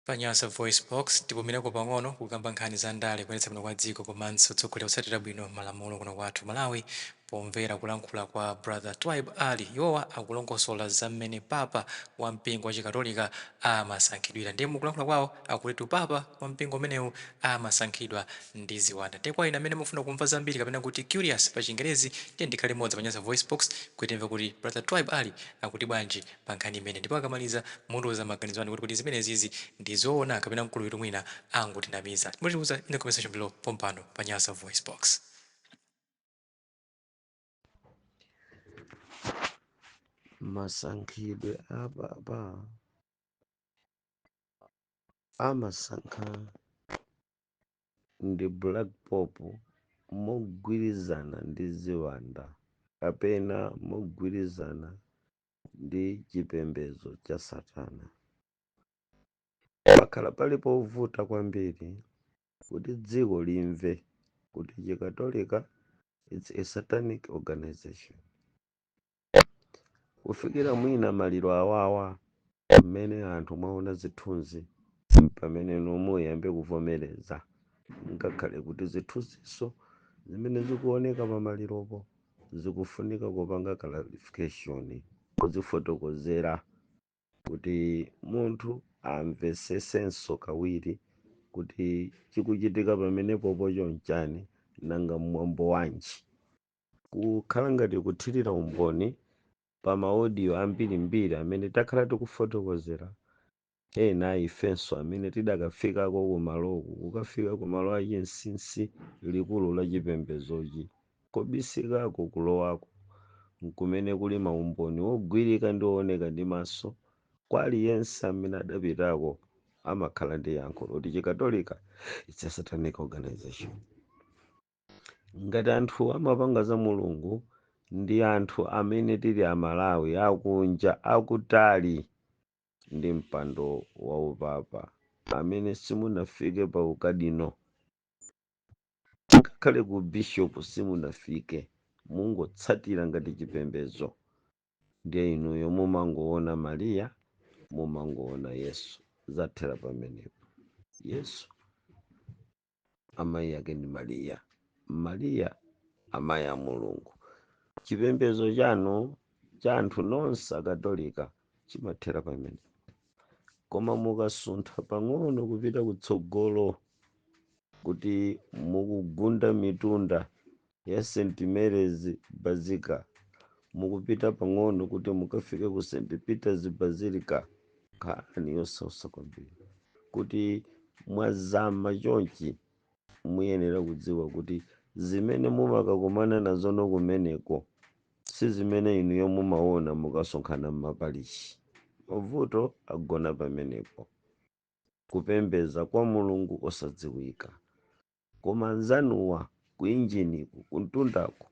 Panyasa voice box tipumireko pang'ono kukamba nkhani za ndale kuyendetsa bwino kwa dziko komanso tsogolera kutsatira bwino malamulo kuno kwathu Malawi pomvera kulankhula kwa Brother Twaib Ali iwowa akulongosola za mmene papa wa mpingo wa chikatolika amasankhidwira ndiye mukulankhula kwawo akuti papa wa mpingo umenewu amasankhidwa ndi ziwanda ndiye kwa ine amene mufuna kumva zambiri kapena kuti curious pa chingerezi ndiye ndikhale modzi panyasa voice box kuti imve kuti Brother Twaib Ali akuti bwanji pa nkhani imene ndipo akamaliza mundiuza maganizo anu kuti zimenezizi ndizoona kapena mkulu wetu mwina angotinamiza timutiuza in the conversation below pompano panyasa voice box. Masankhidwe apapa amasankha ndi Black Pope mogwirizana ndi ziwanda kapena mogwirizana ndi chipembedzo cha Satana. Pakhala pali povuta kwambiri kuti dziko limve kuti chikatolika it's a satanic organization. Kufikira mwina maliro awawa mmene anthu mwaona zithunzi pamene muyambe kuvomereza ngakhale kuti zithunziso zimene zikuoneka pa maliropo zikufunika kupanga clarification kuzifotokozera kuti munthu amvesesenso kawiri kuti chikuchitika pamenepopo chonchani nanga mwambo wanji. Kukhala ngati kuthirira umboni pa maaudio ambirimbiri amene takhala tikufotokozera ena ifenso amene tidakafikako kumaloku kukafika kumalo achinsinsi likulu la chipembezochi kobisikako kulowako nkumene kuli maumboni wogwirika ndi wooneka ndi maso kwa aliyense amene adapitako amakhala ndi yankho kuti chikatolika it's a satanic organization. Ngati anthu amapanga za mulungu ndi anthu amene tili amalawi akunja akutali ndi mpando wa upapa amene simunafike pa ukadino ngakhale ku bishop simunafike mungotsatira ngati chipembedzo ndiye inuyo mumangoona Mariya mumangoona Yesu zathera pamenepo. Yesu amayi yake ndi Mariya, Mariya amayi a Mulungu. Chipembedzo chanu cha anthu nonse akatolika chimathera pamene koma mukasuntha pang'ono kupita kutsogolo kuti mukugunda mitunda ya St. Mary's Basilica mukupita pang'ono kuti mukafike ku St. Peter's Basilica nkhani yosausa kwambiri kuti mwazama chonchi muyenera kudziwa kuti zimene mumakakumana nazo kumeneko si zimene inuyo mumaona mukasonkhana m'mapalishi. Mavuto agona pamenepo kupembeza kwa mulungu osadziwika koma nzanuwa ku injiniku kuntundako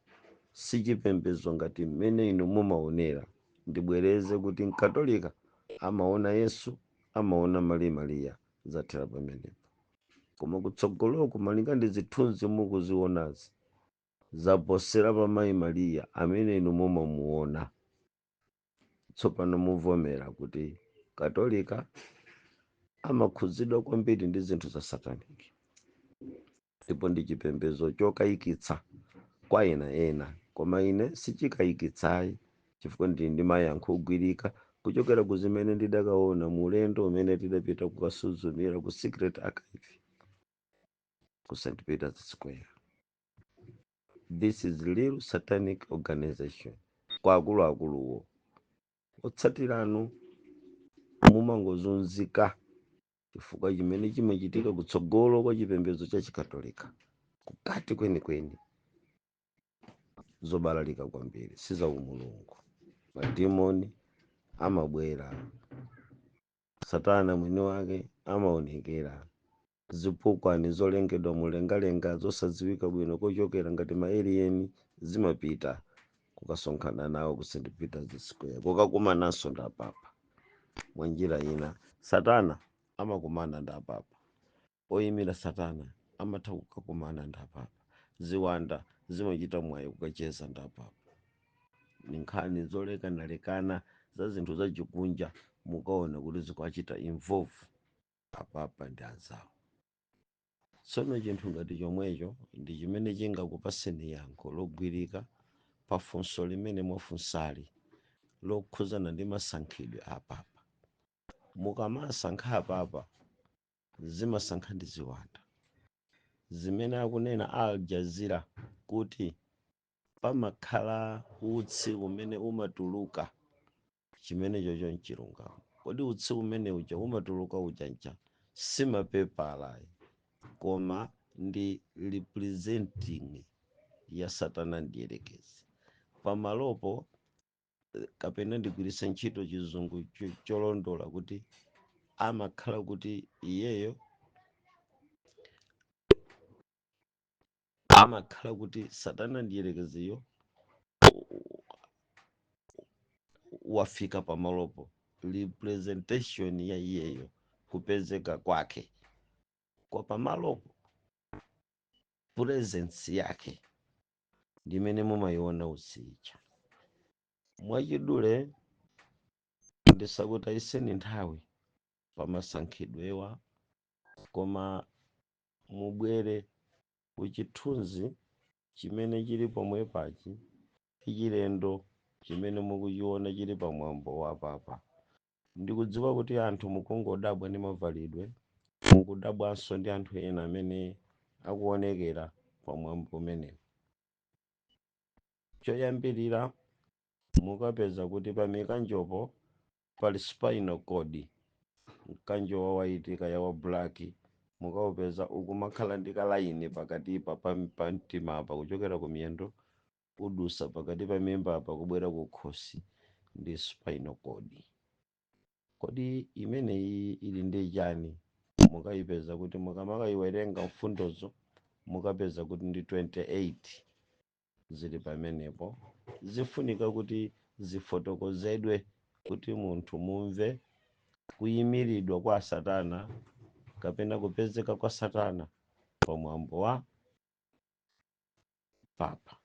si chipembezo ngati mmene inu mumaonera. Ndibwereze kuti mkatolika amaona Yesu amaona Mariya zathera pamenepo koma kutsogoloko malinga ndi zithunzi mukuzionazi zaposera pa mayi Mariya amene inu mumamuona. Tsopano muvomera kuti katolika amakhudzidwa kwambiri ndi zinthu za sataniki ndipo ndi chipembezo chokayikitsa kwa ena koma ine sichikayikitsayi chifukwa ndi mayankho ogwirika kuchokera ku zimene ndidakaona mulendo umene tidapita kukasuzumira ku Secret Archive ku St. Peter's Square. This is real satanic organization. Kwa akuluakuluwo otsatiranu mumangozunzika chifukwa chimene chimachitika kutsogolo kwa chipembedzo cha chikatolika kukati kwenikweni zobalalika kwambiri siza umulungu. Madimoni amabwera, Satana mwini wake amaonekera, zipukwani zolengedwa mulengalenga zosadziwika bwino kochokera ngati ma alien zimapita kukasonkhana nawo ku St. Peter's Square kukakumananso ndi apapa. Mwanjira ina Satana amakumana ndi apapa, oyimira Satana amatha kukakumana ndi apapa, ziwanda zimachita mwayi kukacheza ndi apapa. Ni nkhani zolekanalekana za zinthu zachikunja mukaona kuti zikuachita involve apapa ndi anzawo. Tsono chinthu ngati chomwecho ndi chimene chingakupaseni yankho logwirika pa funso limene mwafunsali lokhuzana ndi masankhidwe apapa. Mukamasankha apapa zimasankha ndi ziwanda zimene akunena Al Jazeera kuti pamakhala utsi umene umatuluka chimenecho chonchilungamo. Kodi utsi umene uja umatuluka ujanja si mapepala koma ndi representing ya Satana ndiyelekezi. Pamalopo kapena ndigwiritse ntchito chizungu cholondola kuti amakhala kuti iyeyo amakhala kuti Satana ndiyelekeziyo wafika pamalopo representation ya iyeyo kupezeka kwake kwa pamalopo presence yake ndimene mumayiona usicha. Mwachidule ndisakutayiseni nthawi pamasankhidwewa koma mubwere kuchithunzi chimene chili pomwe pachi chilendo chimene mukuchiona chili pamwambo wapapa. Ndikudziwa kuti anthu mukungodabwa ndi mavalidwe, mukudabwanso ndi anthu ena amene akuonekera pamwambo umenewu. Choyambirira mukapeza kuti pa mikanjopo pali spinal cord, mkanjo wawayitika yawa black mukawupeza ukumakhala ndi kalaini pakatipa pa mtima apa kuchokera ku miyendo udusa pakati pa mimba apa kubwera ku khosi ndi spinal cord. Kodi imeneyi ili ndi chani? Mukayipeza kuti mukamakayiwerenga mfundozo mukapeza kuti ndi 28 zili pamenepo. Zifunika kuti zifotokozedwe kuti munthu mumve kuyimiridwa kwa Satana kapena kupezeka kwa Satana pamwambo wa papa.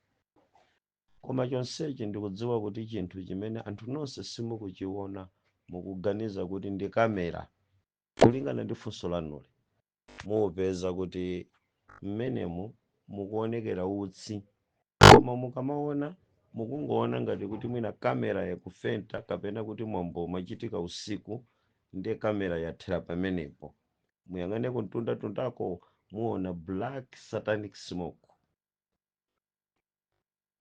Koma chonsechi ndikudziwa kuti chinthu chimene anthu nonse simukuchiona mukuganiza kuti ndi kamera. Kulingana ndi funso lanuli muupeza kuti mmenemu mukuonekera utsi, koma mukamaona mukungoona ngati kuti mwina kamera yakufenta kapena kuti mwambo umachitika usiku ndi kamera yathera pamenepo. Muyang'ane kuntunda-tundako muona black satanic smoke.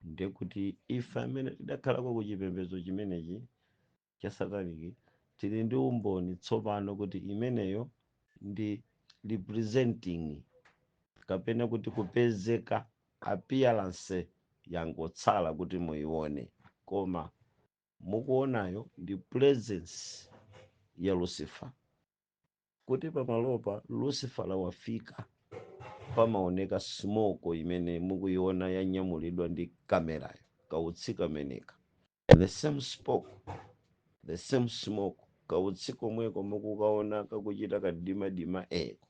Ndekuti ife amene tidakhalako kuchipembedzo chimenechi cha sataniki tili ndi umboni tsopano kuti imeneyo ndi representing kapena kuti kupezeka appearance yangotsala kuti muione, koma mukuonayo ndi presence ya Lucifer. Kuti pamalopa Lucifer wafika pamaoneka smoke imene mukuiona yanyamulidwa ndi kamerayo kautsi kameneka. The same smoke kautsi komweko mukukaona kakuchita kadima eko.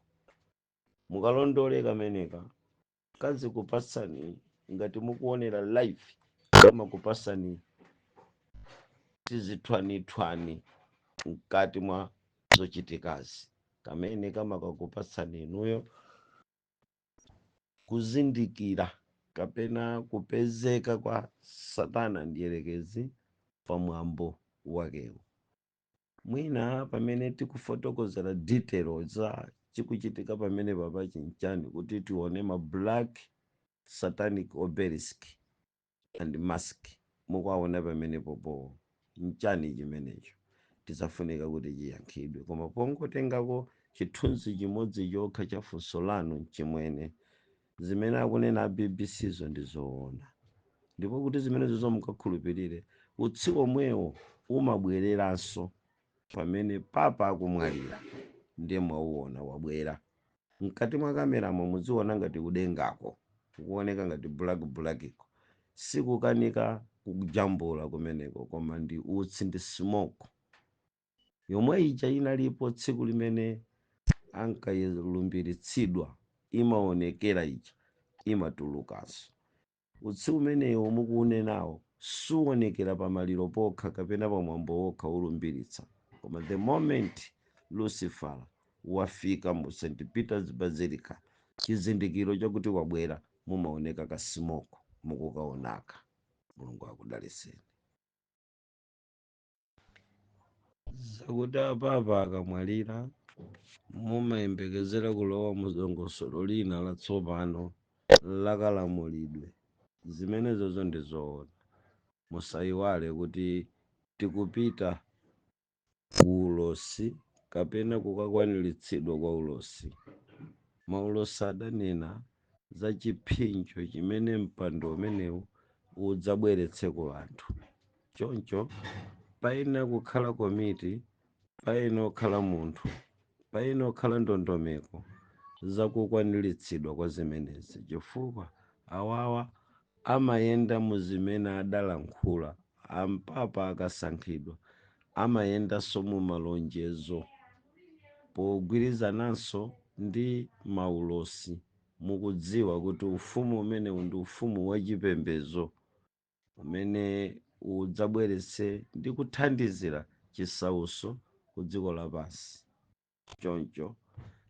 Mukalondole kameneka kazi kupasani ngati mukuonera live kama kupasani tizithwanithwani mkati mwa zochitikazi. Kamene kama kakupasani inuyo kuzindikira kapena kupezeka kwa Satana ndiyelekezi pamwambo wakewo. Mwina pamene tikufotokozera detail za chikuchitika pamene papa chinchani kuti tione ma black satanic obelisk and mask mukuwaona pamene popo nchani chimenecho tisafunika kuti chiyankhidwe, koma pongotengako chithunzi chimodzi chokha cha funso lanu chimwene zimene akunena a BBC zo ndizoona, ndipo kuti zimene zizo mukakhulupirire utsi omwewo umabwereranso pamene papa akumwalira ndiye mwauona wabwera mkati mwa kameramo muziona ngati kudengako kuoneka ngati blackiko, sikukanika kujambula kumeneko, koma ndi utsi ndi smoke yomwe ija inalipo tsiku limene ankayilumbiritsidwa imaonekera ija imatulukanso. Utsi umenewo mukuunenawo suonekera pamaliro pokha kapena pamwambo wokha ulumbiritsa, koma the moment Lucifer wafika mu St Peters Basilica, chizindikiro chakuti wabwera mumaoneka kasimoko mukukaonaka. Mulungu akudaliseni. Zakuti apapa akamwalira mumayembekezera kulowa mu dongosolo lina latsopano lakalamulidwe. Zimenezozo ndizoona. Musayiwale kuti tikupita ku ulosi kapena kukakwaniritsidwa kwa ulosi. Maulosi adanena za chiphinjo chimene mpando umenewu udzabweretse ku anthu. Choncho paina kukhala komiti, paina kukhala munthu, paina kukhala ndondomeko zakukwaniritsidwa kwa zimenezi, chifukwa awawa amayenda mu zimene adalankhula. Ampapa akasankhidwa amayendanso mu malonjezo pogwirizananso ndi maulosi. Mukudziwa kuti ufumu umenewu ndi ufumu wachipembedzo umene udzabweretse ndi kuthandizira chisautso ku dziko lapansi. Choncho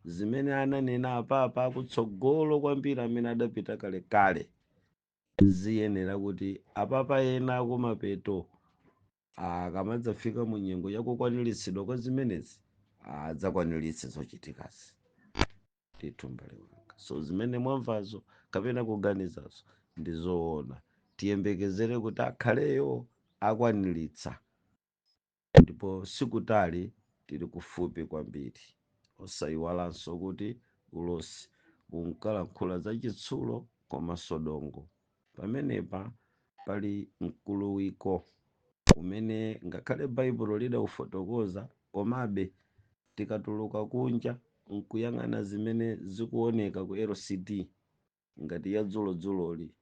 zimene ananena apapa akutsogolo kwambiri amene adapita kalekale ziyenera kuti apapa ena akumapeto akamadzafika mu nyengo yakukwaniritsidwa kwa zimenezi adzakwaniritse zochitikazi. Titumbaliwanga. So zimene mwamvazo kapena kuganizazo ndizoona. Tiyembekezere kuti akhaleyo akwaniritsa, ndipo sikutali tili kufupi kwambiri. Osayiwalanso kuti ulosi unkalankhula za chitsulo komanso dongo. Pamenepa pali mkuluwiko umene ngakhale baibulo lidaufotokoza, komabe tikatuluka kunja nkuyang'ana zimene zikuoneka ku LCD ngati ya dzuloli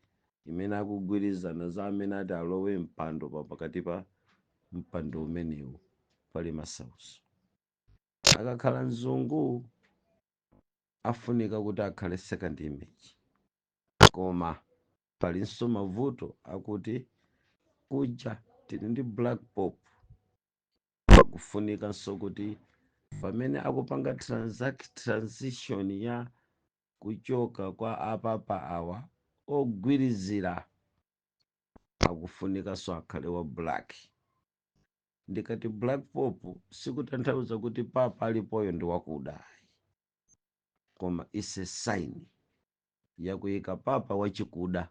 imene akugwirizana za amene ati alowe mpando pakati pa mpando umenewu pali masautso. Akakhala mzungu afunika kuti akhale second image, koma palinso mavuto akuti kuja tili ndi black pope. Pakufunikanso kuti pamene akupanga transition ya kuchoka kwa apapa awa ogwirizira, akufunikanso akhale wa black. Ndikati black pope sikutanthauza kuti papa alipoyo ndi wakuda, koma is a sign yakuyika papa wachikuda,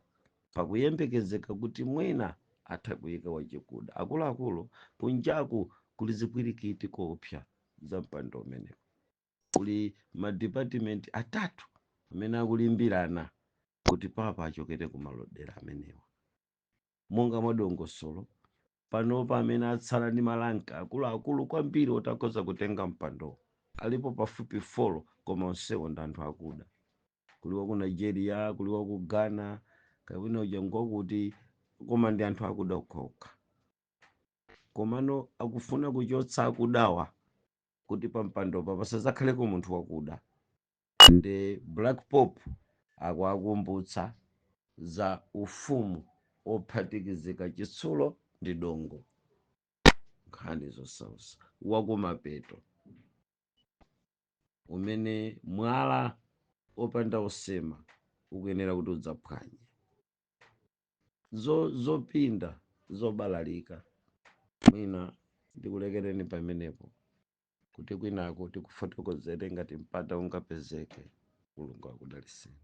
pakuyembekezeka kuti mwina atha kuyika wachikuda. Akuluakulu kunjaku kuli zipwirikiti koopsa za mpando umenewu. Kuli madepartment atatu amene akulimbirana kuti papa achokere ku malodera amenewa. Monga mwadongosolo panopa amene atsala ndi malanka akuluakulu kwambiri otakhoza kutenga mpando alipo pafupi 4, koma onsewo ndi anthu akuda. Kuliwa ku Nigeria, kuliwa ku Ghana, kapena ujango kuti koma ndi anthu akuda okhaokha. Komano akufuna kuchotsa akudawa kuti pampandopa pasadzakhaleko munthu wakuda. Ndi black pope akuwakumbutsa za ufumu ophatikizika chitsulo ndi dongo, nkhani zosausa wakumapeto umene mwala opanda osema ukuyenera kuti udzaphwanye. Zopinda zobalalika mwina ndikulekereni pamenepo kuti kwinako tikufotokozere ngati mpata ungapezeke. Mulungu akudaliseni.